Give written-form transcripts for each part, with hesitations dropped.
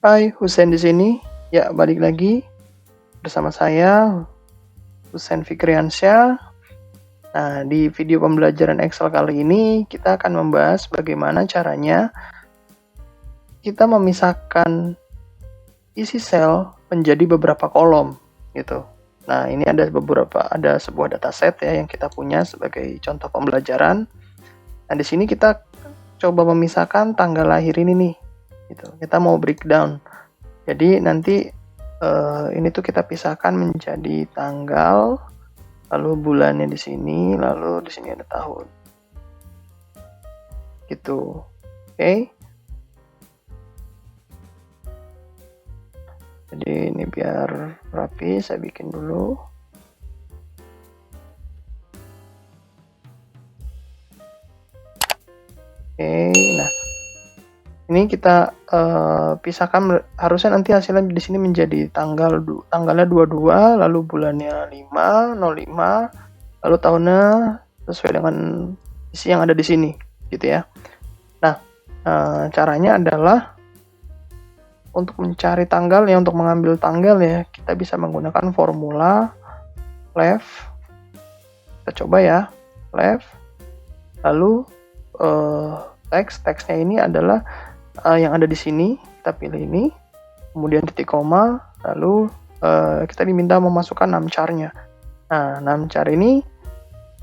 Hai, Husen di sini. Ya, balik lagi bersama saya, Husen Fikriansyah. Nah, di video pembelajaran Excel kali ini kita akan membahas bagaimana caranya kita memisahkan isi sel menjadi beberapa kolom gitu. Nah, ini ada sebuah dataset ya yang kita punya sebagai contoh pembelajaran. Nah, di sini kita coba memisahkan tanggal lahir ini nih. Gitu. Kita mau breakdown. Jadi nanti ini tuh kita pisahkan menjadi tanggal, lalu bulannya di sini, lalu di sini ada tahun. Gitu. Oke. Jadi ini biar rapi, saya bikin dulu. Oke, nah ini kita pisahkan, harusnya nanti hasilnya di sini menjadi tanggalnya 22, lalu bulannya 5/05, lalu tahunnya sesuai dengan isi yang ada di sini, gitu ya. Nah, caranya adalah untuk mencari tanggal ya, untuk mengambil tanggal ya, kita bisa menggunakan formula left. Kita coba ya, left. Lalu teksnya ini adalah yang ada di sini, kita pilih ini, kemudian titik koma, lalu kita diminta memasukkan numchar-nya. Nah, numchar ini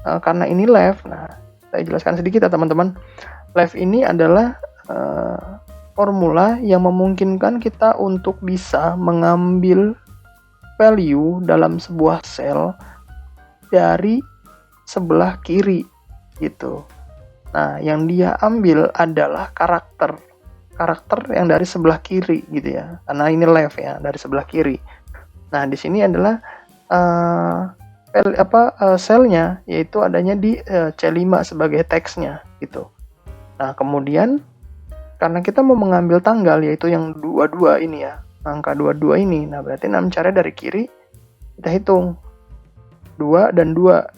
karena ini left, nah saya jelaskan sedikit ya teman-teman. Left ini adalah formula yang memungkinkan kita untuk bisa mengambil value dalam sebuah sel dari sebelah kiri gitu. Nah, yang dia ambil adalah karakter yang dari sebelah kiri gitu ya, karena ini left ya, dari sebelah kiri. Nah, di sini adalah selnya, yaitu adanya di C5 sebagai teksnya gitu. Nah, kemudian karena kita mau mengambil tanggal, yaitu yang 22 ini ya, angka 22 ini, nah berarti numchar-nya dari kiri kita hitung 2 dan 2.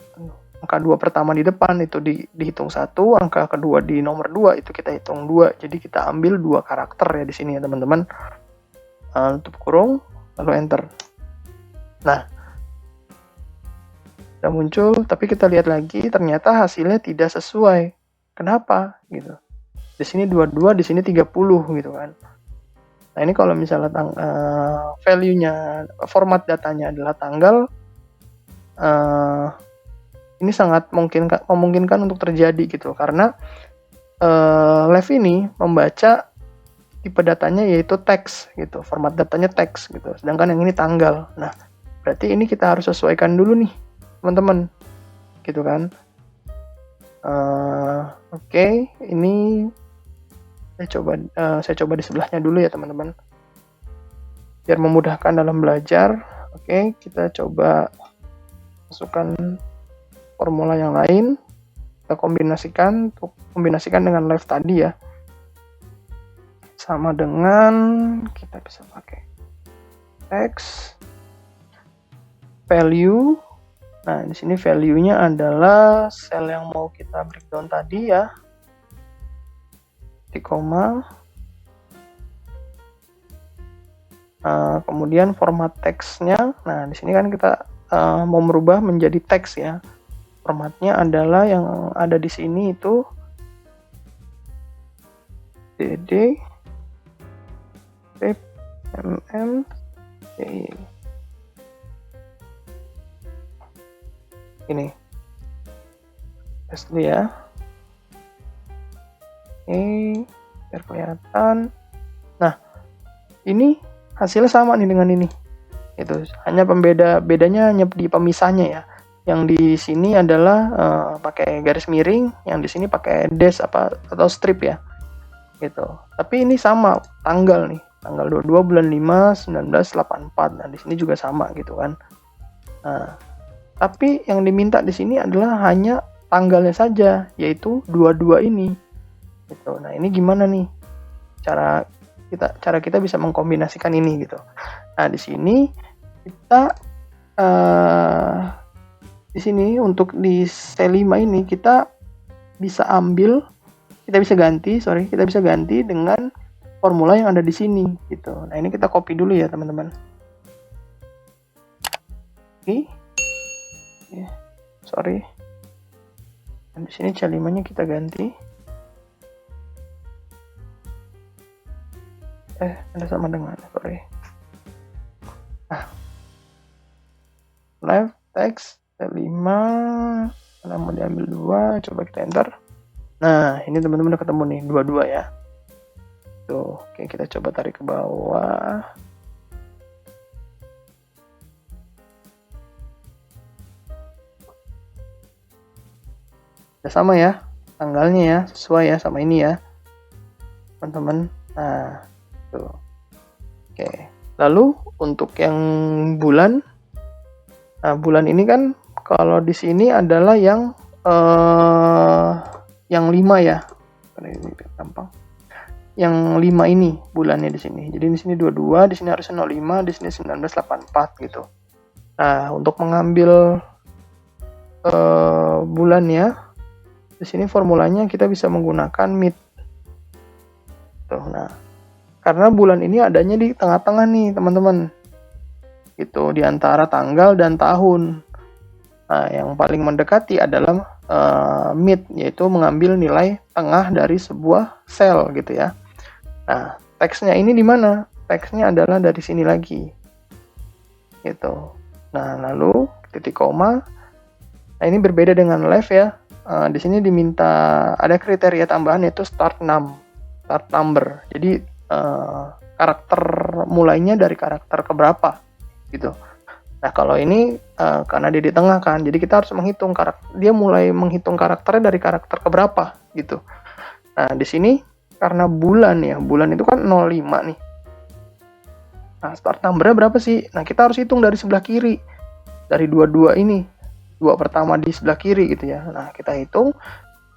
Angka 2 pertama di depan itu dihitung 1, angka kedua di nomor 2 itu kita hitung 2. Jadi kita ambil 2 karakter ya di sini ya teman-teman. Tutup kurung, lalu enter. Nah, sudah muncul, tapi kita lihat lagi ternyata hasilnya tidak sesuai. Kenapa? Gitu. Di sini 22, di sini 30 gitu kan. Nah, ini kalau misalnya value-nya, format datanya adalah tanggal, ini sangat memungkinkan untuk terjadi gitu, karena left ini membaca tipe datanya yaitu teks gitu, format datanya teks gitu, sedangkan yang ini tanggal. Nah, berarti ini kita harus sesuaikan dulu nih teman-teman gitu kan. Oke, ini saya coba di sebelahnya dulu ya teman-teman, biar memudahkan dalam belajar. Oke, kita coba masukkan formula yang lain, kita kombinasikan dengan left tadi ya, sama dengan kita bisa pakai text value. Nah, di sini value-nya adalah sel yang mau kita breakdown tadi ya, titik koma. Kemudian format teksnya. Nah, di sini kan kita mau merubah menjadi teks ya. Formatnya adalah yang ada di sini itu dd mm ini tes dulu ya. Ini biar kelihatan. Nah, ini hasilnya sama nih dengan ini. Itu hanya bedanya hanya di pemisahnya ya. Yang di sini adalah pakai garis miring, yang di sini pakai dash atau strip ya. Gitu. Tapi ini sama tanggal nih. Tanggal 22 bulan 5 1984. Nah, di sini juga sama gitu kan. Nah, tapi yang diminta di sini adalah hanya tanggalnya saja, yaitu 22 ini. Gitu. Nah, ini gimana nih? Cara kita bisa mengkombinasikan ini gitu. Nah, di sini kita di sini untuk di C5 ini kita bisa ganti dengan formula yang ada di sini gitu. Nah, ini kita copy dulu ya, teman-teman. Oke. Sorry. Dan di sini C5-nya kita ganti. Ada sama dengan, sorry. Nah, left text C5, karena mau diambil 2, coba kita enter. Nah, ini teman-teman udah ketemu nih, 22 ya. Tuh, oke, kita coba tarik ke bawah. Udah sama ya, tanggalnya ya, sesuai ya sama ini ya, teman-teman. Nah, tuh. Oke, lalu untuk yang bulan, nah bulan ini kan kalau di sini adalah yang 5 ya. Ini gampang. Yang 5 ini bulannya di sini. Jadi di sini 22, di sini harusnya 05, di sini 1984 gitu. Nah, untuk mengambil bulannya di sini formulanya kita bisa menggunakan mid. Tuh, nah, karena bulan ini adanya di tengah-tengah nih, teman-teman. Itu di antara tanggal dan tahun. Nah, yang paling mendekati adalah mid, yaitu mengambil nilai tengah dari sebuah sel gitu ya. Nah, teksnya ini di mana? Teksnya adalah dari sini lagi. Gitu. Nah, lalu titik koma. Nah, ini berbeda dengan left ya. Di sini diminta ada kriteria tambahan yaitu start number. Jadi karakter mulainya dari karakter keberapa gitu. Nah, kalau ini karena dia di tengah kan, jadi kita harus menghitung dia mulai menghitung karakternya dari karakter keberapa gitu. Nah, di sini karena bulan ya, bulan itu kan 05 nih. Nah, start numbernya berapa sih? Nah, kita harus hitung dari sebelah kiri, dari 22 ini, 2 pertama di sebelah kiri gitu ya. Nah, kita hitung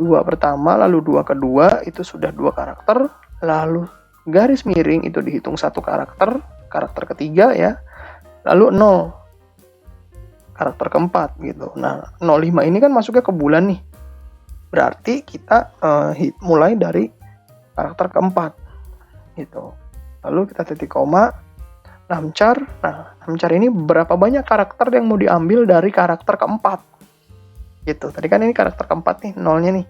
2 pertama lalu 2 kedua itu sudah 2 karakter, lalu garis miring itu dihitung 1 karakter ketiga ya, lalu 0 karakter keempat gitu. Nah, 05 ini kan masuknya ke bulan nih, berarti kita mulai dari karakter keempat gitu. Lalu kita titik koma, namchar. Nah, namchar ini berapa banyak karakter yang mau diambil dari karakter keempat gitu. Tadi kan ini karakter keempat nih, 0-nya nih,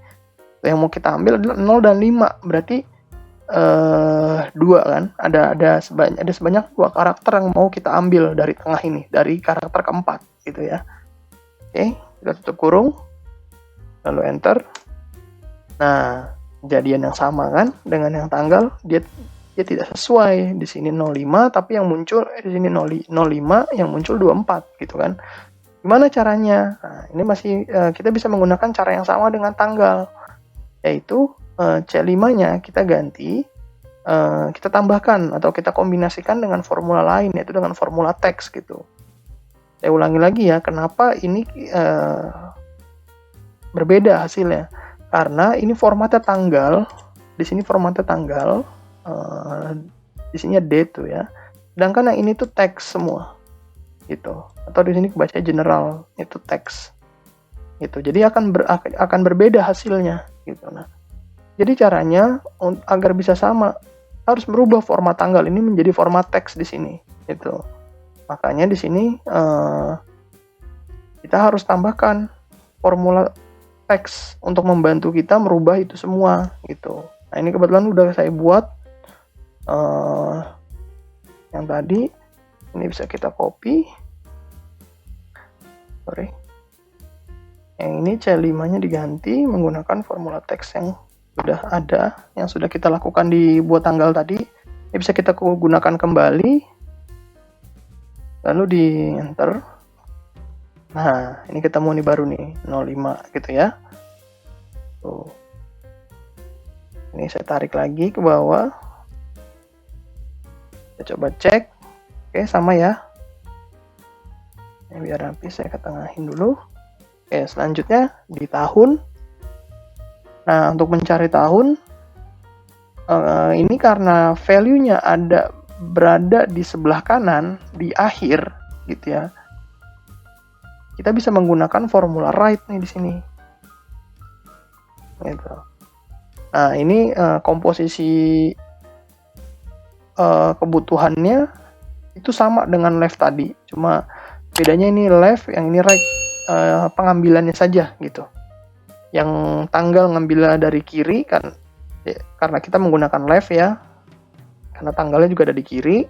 yang mau kita ambil adalah 0 dan 5, berarti 2 kan, ada sebanyak 2 karakter yang mau kita ambil dari tengah ini, dari karakter keempat gitu ya. Oke, kita tutup kurung lalu enter. Nah, kejadian yang sama kan dengan yang tanggal, dia tidak sesuai. Di sini 05 tapi yang muncul di sini 05 yang muncul 24 gitu kan. Gimana caranya? Nah, ini masih kita bisa menggunakan cara yang sama dengan tanggal, yaitu C5-nya kita ganti, kita tambahkan atau kita kombinasikan dengan formula lain, yaitu dengan formula teks gitu. Saya ulangi lagi ya, kenapa ini berbeda hasilnya? Karena ini formatnya tanggal, di sini formatnya tanggal, di sini date tuh ya. Sedangkan yang ini tuh teks semua, gitu. Atau di sini kebaca general itu teks, gitu. Jadi akan berbeda hasilnya, gitu. Nah, jadi caranya agar bisa sama harus merubah format tanggal ini menjadi format teks di sini, gitu. Makanya di sini kita harus tambahkan formula teks untuk membantu kita merubah itu semua, gitu. Nah, ini kebetulan udah saya buat yang tadi. Ini bisa kita copy. Sorry. Yang ini C5-nya diganti menggunakan formula teks yang sudah ada, yang sudah kita lakukan di buat tanggal tadi. Ini bisa kita gunakan kembali, lalu di enter. Nah, ini ketemu nih baru nih 05 gitu ya. Tuh. Ini saya tarik lagi ke bawah. Kita coba cek. Oke, sama ya. Ini biar rapi, saya ketengahin dulu. Oke, selanjutnya di tahun. Nah, untuk mencari tahun, ini karena value-nya berada di sebelah kanan, di akhir, gitu ya. Kita bisa menggunakan formula right nih di sini. Gitu. Nah, ini komposisi kebutuhannya itu sama dengan left tadi, cuma bedanya ini left, yang ini right, pengambilannya saja gitu. Yang tanggal ngambil dari kiri kan, karena kita menggunakan left ya, karena tanggalnya juga ada di kiri,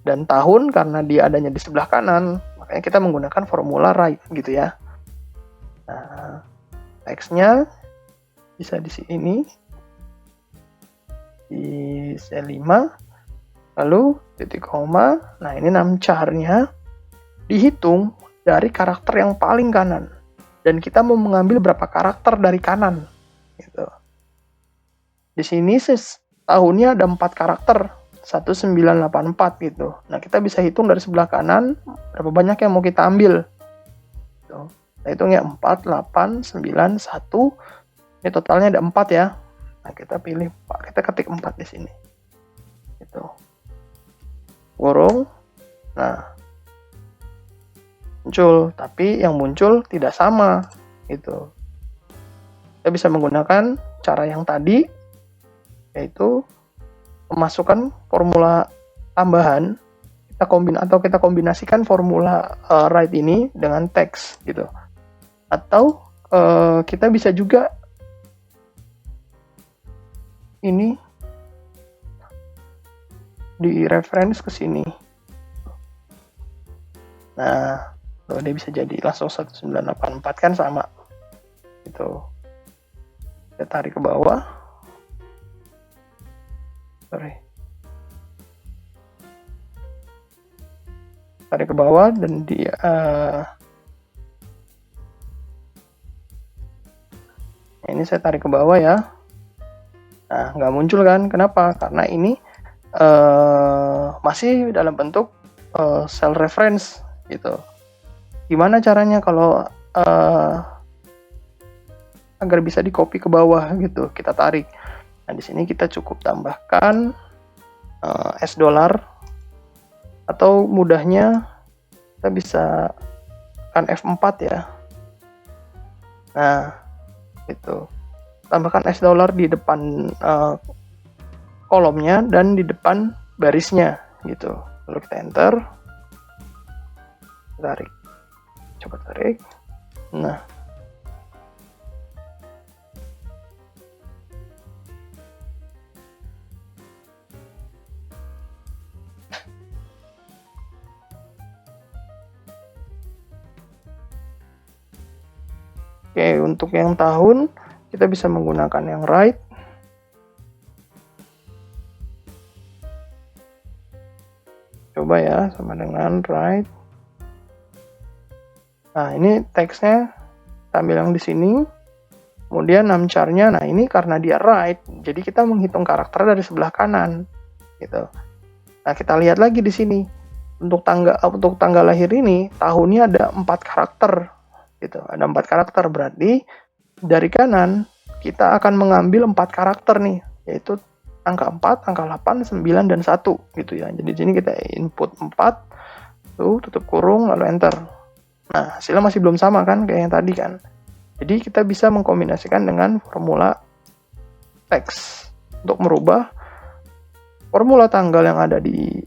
dan tahun karena dia adanya di sebelah kanan, makanya kita menggunakan formula right gitu ya. Nah, teksnya bisa di sini di C5, lalu titik koma. Nah, ini numchar-nya dihitung dari karakter yang paling kanan, dan kita mau mengambil berapa karakter dari kanan gitu. Di sini tahunnya ada 4 karakter, 1984 gitu. Nah, kita bisa hitung dari sebelah kanan berapa banyak yang mau kita ambil gitu. Kita hitungnya 4, 8, 9, 1. Ini totalnya ada 4 ya. Nah, kita pilih, kita ketik 4 di sini gitu, kurung. Nah, muncul, tapi yang muncul tidak sama gitu. Kita bisa menggunakan cara yang tadi, yaitu memasukkan formula tambahan, kita kombinasikan formula right ini dengan teks gitu. Atau kita bisa juga ini di reference ke sini. Nah, dia bisa jadi langsung 1984 kan sama gitu. Kita tarik ke bawah. Tarik ke bawah dan dia ini saya tarik ke bawah ya. Nah, nggak muncul kan? Kenapa? Karena ini masih dalam bentuk cell reference gitu. Gimana caranya kalau agar bisa di copy ke bawah gitu? Kita tarik. Nah, di sini kita cukup tambahkan $, atau mudahnya kita bisa kan F4 ya. Nah, itu tambahkan $, di depan kolomnya dan di depan barisnya gitu. Lalu kita enter, tarik, coba tarik. Nah, oke, untuk yang tahun kita bisa menggunakan yang right. Coba ya, sama dengan right. Nah, ini teksnya kita ambil yang di sini. Kemudian numchar-nya, nah ini karena dia right, jadi kita menghitung karakter dari sebelah kanan gitu. Nah, kita lihat lagi di sini. Untuk tanggal lahir ini, tahunnya ada 4 karakter gitu. Ada 4 karakter, berarti dari kanan kita akan mengambil 4 karakter nih, yaitu angka 4, angka 8, 9, dan 1 gitu ya. Jadi di sini kita input 4, tuh tutup kurung, lalu enter. Nah, hasilnya masih belum sama kan kayak yang tadi kan. Jadi kita bisa mengkombinasikan dengan formula teks untuk merubah formula tanggal yang ada di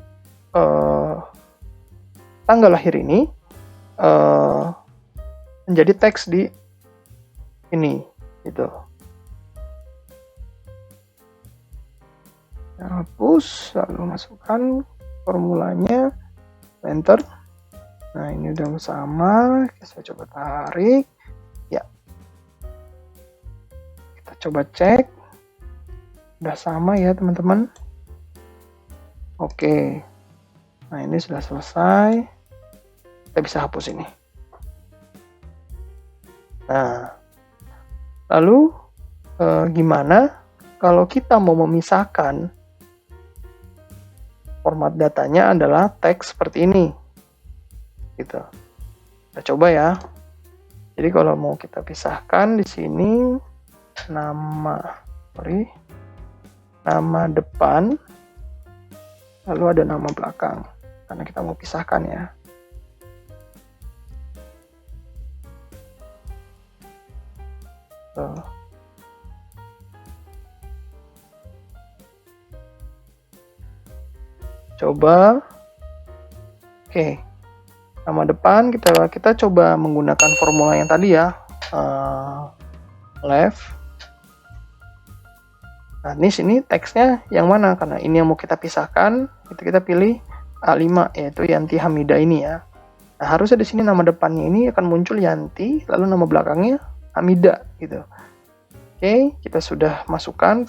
tanggal lahir ini menjadi teks di ini gitu. Hapus, lalu masukkan formulanya, enter. Nah, ini udah sama, saya coba tarik ya, kita coba cek, udah sama ya teman-teman. Oke, nah ini sudah selesai, kita bisa hapus ini. Nah, lalu gimana kalau kita mau memisahkan format datanya adalah teks seperti ini gitu. Kita coba ya. Jadi kalau mau kita pisahkan di sini nama depan, lalu ada nama belakang, karena kita mau pisahkan ya. Tuh. Coba. Oke. Nama depan kita coba menggunakan formula yang tadi ya. Left. Nah, ini sini teksnya yang mana? Karena ini yang mau kita pisahkan, itu kita pilih A5, yaitu Yanti Hamida ini ya. Nah, harusnya di sini nama depannya ini akan muncul Yanti, lalu nama belakangnya Hamida gitu. Oke, kita sudah masukkan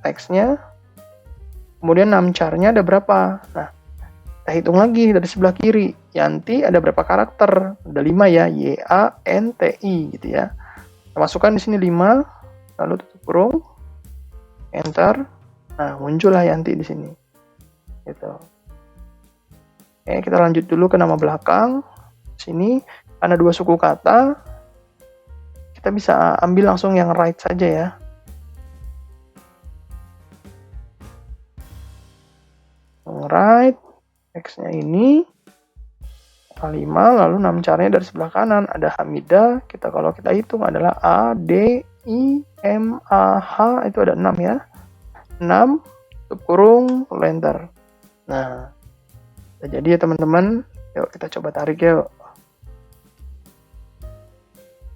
teksnya. Kemudian namcarnya ada berapa? Nah, kita hitung lagi dari sebelah kiri. Yanti ada berapa karakter? Ada 5 ya, YANTI gitu ya. Kita masukkan di sini 5, lalu tutup kurung, enter. Nah, muncullah Yanti di sini. Gitu. Oke, kita lanjut dulu ke nama belakang. Sini ada 2 suku kata. Kita bisa ambil langsung yang right saja ya. Right, teksnya ini A5, lalu namcarnya dari sebelah kanan ada Hamida. Kalau kita hitung adalah A, D, I, M, A, H, itu ada 6 ya. 6, tutup kurung, enter. Nah, jadi ya teman-teman, yuk kita coba tarik yuk.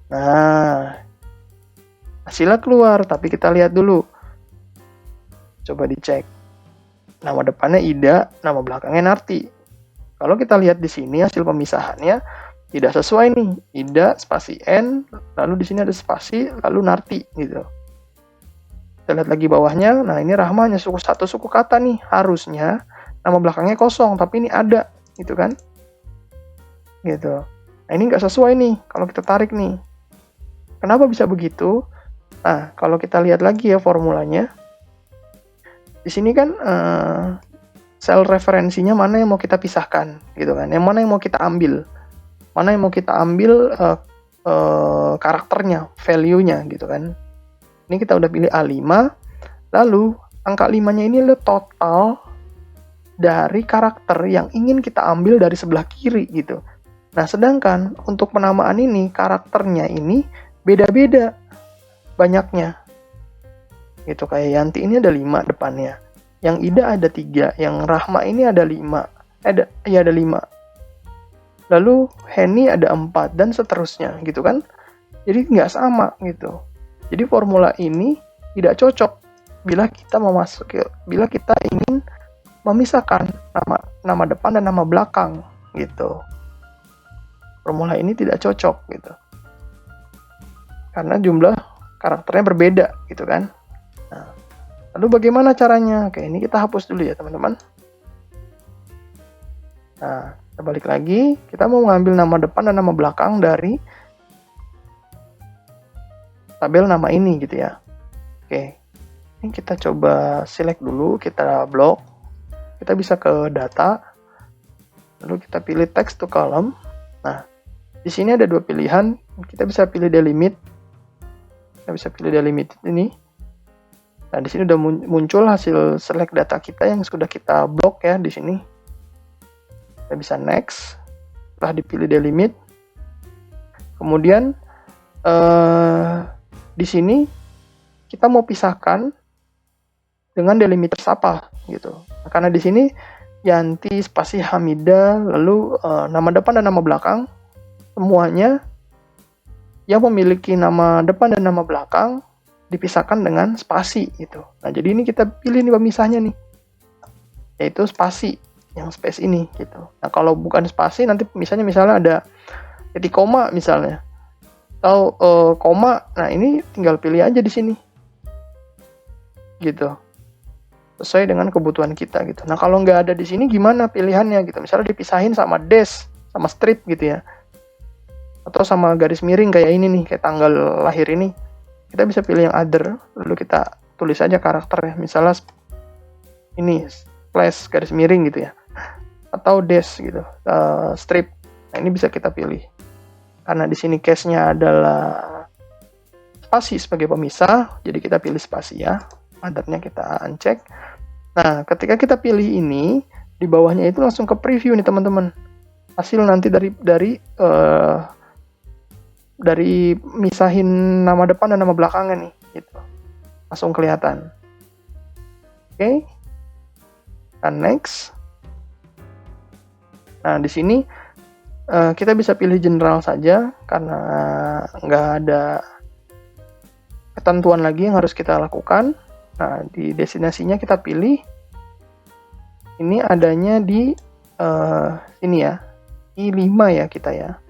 Nah, hasilnya keluar, tapi kita lihat dulu. Coba dicek. Nama depannya Ida, nama belakangnya Narti. Kalau kita lihat di sini hasil pemisahannya tidak sesuai nih. Ida spasi N, lalu di sini ada spasi, lalu Narti gitu. Kita lihat lagi bawahnya. Nah, ini Rahma hanya satu suku kata nih. Harusnya nama belakangnya kosong, tapi ini ada, gitu kan? Gitu. Nah, ini nggak sesuai nih kalau kita tarik nih. Kenapa bisa begitu? Nah, kalau kita lihat lagi ya formulanya. Di sini kan sel referensinya mana yang mau kita pisahkan, gitu kan? Yang mana yang mau kita ambil? Mana yang mau kita ambil karakternya, value-nya, gitu kan? Ini kita udah pilih A5, lalu angka 5-nya ini adalah total dari karakter yang ingin kita ambil dari sebelah kiri gitu. Nah, sedangkan untuk penamaan ini, karakternya ini beda-beda banyaknya. Gitu, kayak Yanti ini ada 5 depannya. Yang Ida ada 3, yang Rahma ini ada 5. Ada 5. Lalu Henny ada 4 dan seterusnya gitu kan. Jadi nggak sama gitu. Jadi formula ini tidak cocok bila kita ingin memisahkan nama depan dan nama belakang gitu. Formula ini tidak cocok gitu. Karena jumlah karakternya berbeda gitu kan. Nah, lalu bagaimana caranya? Oke, ini kita hapus dulu ya teman-teman. Nah, kita balik lagi. Kita mau ngambil nama depan dan nama belakang dari tabel nama ini gitu ya. Oke, ini kita coba select dulu, kita blok. Kita bisa ke data, lalu kita pilih text to column. Nah, di sini ada 2 pilihan. Kita bisa pilih delimit. Kita bisa pilih delimit ini. Nah, di sini udah muncul hasil select data kita yang sudah kita blok ya di sini. Kita bisa next. Setelah dipilih delimit, kemudian di sini kita mau pisahkan dengan delimiters apa gitu. Nah, karena di sini Yanti spasi Hamida, lalu nama depan dan nama belakang semuanya yang memiliki nama depan dan nama belakang dipisahkan dengan spasi gitu. Nah, jadi ini kita pilih nih pemisahnya nih, yaitu spasi, yang space ini gitu. Nah, kalau bukan spasi nanti misalnya ada titik koma misalnya, atau koma. Nah, ini tinggal pilih aja di sini gitu, sesuai dengan kebutuhan kita gitu. Nah, kalau nggak ada di sini gimana pilihannya gitu? Misalnya dipisahin sama dash, sama strip gitu ya, atau sama garis miring kayak ini nih, kayak tanggal lahir ini. Kita bisa pilih yang other, lalu kita tulis aja karakternya, misalnya ini slash garis miring gitu ya, atau dash gitu, strip. Nah, ini bisa kita pilih. Karena di sini case-nya adalah spasi sebagai pemisah, jadi kita pilih spasi ya. Other-nya kita uncheck. Nah, ketika kita pilih ini, di bawahnya itu langsung ke preview nih teman-teman. Hasil nanti dari misahin nama depan dan nama belakangnya nih, gitu. Langsung kelihatan. Oke. Tekan next. Nah, di sini kita bisa pilih general saja karena nggak ada ketentuan lagi yang harus kita lakukan. Nah, di destinasinya kita pilih. Ini adanya di sini ya, I5 ya kita ya.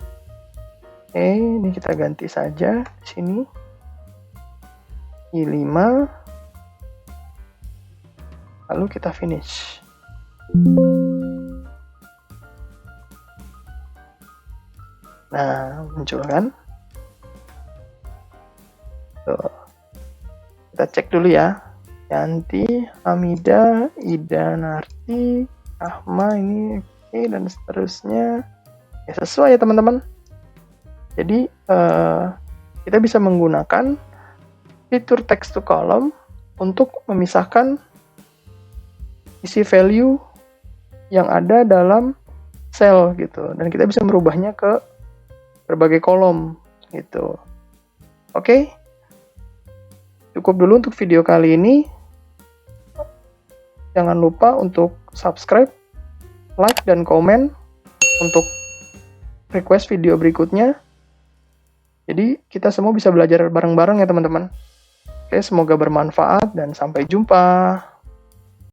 Oke, ini kita ganti saja di sini. I5. Lalu kita finish. Nah, muncul kan? Tuh. Kita cek dulu ya. Yanti, Hamida, Ida, Narti, Ahma ini oke, dan seterusnya. Ya, sesuai ya teman-teman. Jadi kita bisa menggunakan fitur text to column untuk memisahkan isi value yang ada dalam sel gitu, dan kita bisa merubahnya ke berbagai kolom gitu. Oke, cukup dulu untuk video kali ini. Jangan lupa untuk subscribe, like, dan komen untuk request video berikutnya. Jadi kita semua bisa belajar bareng-bareng ya teman-teman. Oke, semoga bermanfaat dan sampai jumpa.